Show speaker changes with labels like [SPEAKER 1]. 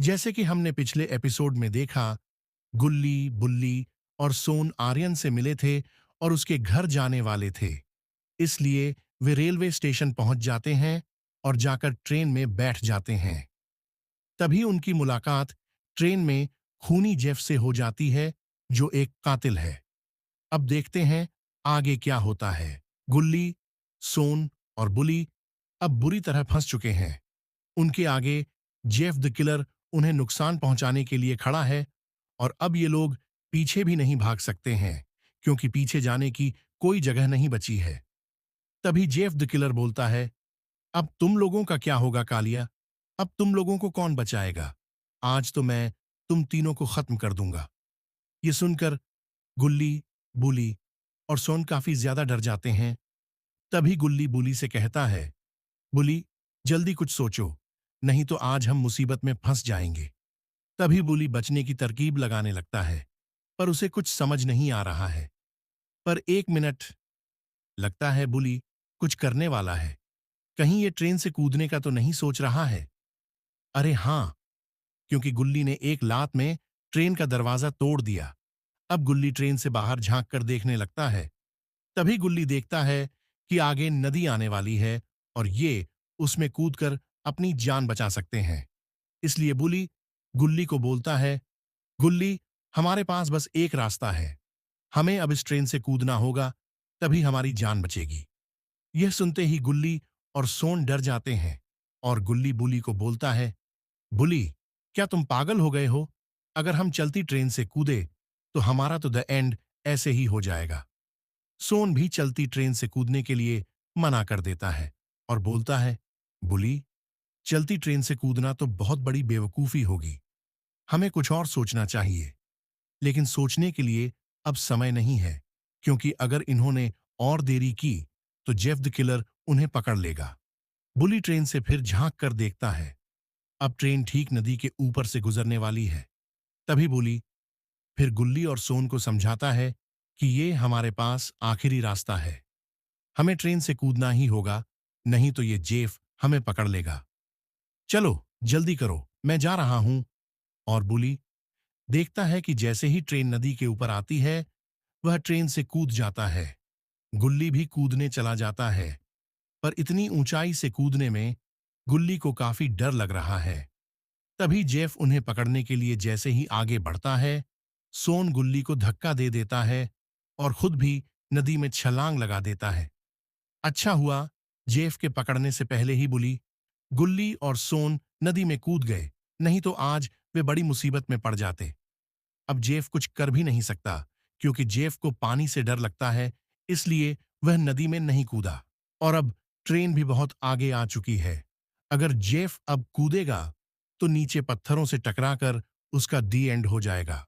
[SPEAKER 1] जैसे कि हमने पिछले एपिसोड में देखा, गुल्ली, बुल्ली और सोन आर्यन से मिले थे और उसके घर जाने वाले थे। इसलिए वे रेलवे स्टेशन पहुंच जाते हैं और जाकर ट्रेन में बैठ जाते हैं। तभी उनकी मुलाकात ट्रेन में खूनी जेफ से हो जाती है, जो एक कातिल है। अब देखते हैं आगे क्या होता है। गुल्ली, सोन और बुली अब बुरी तरह फंस चुके हैं। उनके आगे जेफ द किलर उन्हें नुकसान पहुंचाने के लिए खड़ा है और अब ये लोग पीछे भी नहीं भाग सकते हैं, क्योंकि पीछे जाने की कोई जगह नहीं बची है। तभी जेफ द किलर बोलता है, अब तुम लोगों का क्या होगा कालिया? अब तुम लोगों को कौन बचाएगा? आज तो मैं तुम तीनों को खत्म कर दूंगा। ये सुनकर गुल्ली, बुली और सोन काफी ज्यादा डर जाते हैं। तभी गुल्ली बुली से कहता है, बुली, जल्दी कुछ सोचो, नहीं तो आज हम मुसीबत में फंस जाएंगे। तभी बुली बचने की तरकीब लगाने लगता है, पर उसे कुछ समझ नहीं आ रहा है। पर एक मिनट, लगता है बुली कुछ करने वाला है। कहीं ये ट्रेन से कूदने का तो नहीं सोच रहा है? अरे हाँ, क्योंकि गुल्ली ने एक लात में ट्रेन का दरवाजा तोड़ दिया। अब गुल्ली ट्रेन से बाहर झांक कर देखने लगता है। तभी गुल्ली देखता है कि आगे नदी आने वाली है और ये उसमें कूदकर अपनी जान बचा सकते हैं। इसलिए बुली गुल्ली को बोलता है, गुल्ली, हमारे पास बस एक रास्ता है। हमें अब इस ट्रेन से कूदना होगा, तभी हमारी जान बचेगी। यह सुनते ही गुल्ली और सोन डर जाते हैं और गुल्ली बुली को बोलता है, बुली, क्या तुम पागल हो गए हो? अगर हम चलती ट्रेन से कूदे तो हमारा तो द एंड ऐसे ही हो जाएगा। सोन भी चलती ट्रेन से कूदने के लिए मना कर देता है और बोलता है, बुली, चलती ट्रेन से कूदना तो बहुत बड़ी बेवकूफी होगी। हमें कुछ और सोचना चाहिए। लेकिन सोचने के लिए अब समय नहीं है, क्योंकि अगर इन्होंने और देरी की तो जेफ द किलर उन्हें पकड़ लेगा। बुली ट्रेन से फिर झांक कर देखता है। अब ट्रेन ठीक नदी के ऊपर से गुजरने वाली है। तभी बुली फिर गुल्ली और सोन को समझाता है कि ये हमारे पास आखिरी रास्ता है। हमें ट्रेन से कूदना ही होगा, नहीं तो ये जेफ हमें पकड़ लेगा। चलो जल्दी करो, मैं जा रहा हूं। और बुली देखता है कि जैसे ही ट्रेन नदी के ऊपर आती है, वह ट्रेन से कूद जाता है। गुल्ली भी कूदने चला जाता है, पर इतनी ऊंचाई से कूदने में गुल्ली को काफी डर लग रहा है। तभी जेफ उन्हें पकड़ने के लिए जैसे ही आगे बढ़ता है, सोन गुल्ली को धक्का दे देता है और खुद भी नदी में छलांग लगा देता है। अच्छा हुआ जेफ के पकड़ने से पहले ही बुली, गुल्ली और सोन नदी में कूद गए, नहीं तो आज वे बड़ी मुसीबत में पड़ जाते। अब जेफ कुछ कर भी नहीं सकता, क्योंकि जेफ को पानी से डर लगता है, इसलिए वह नदी में नहीं कूदा। और अब ट्रेन भी बहुत आगे आ चुकी है। अगर जेफ अब कूदेगा तो नीचे पत्थरों से टकराकर उसका दी एंड हो जाएगा।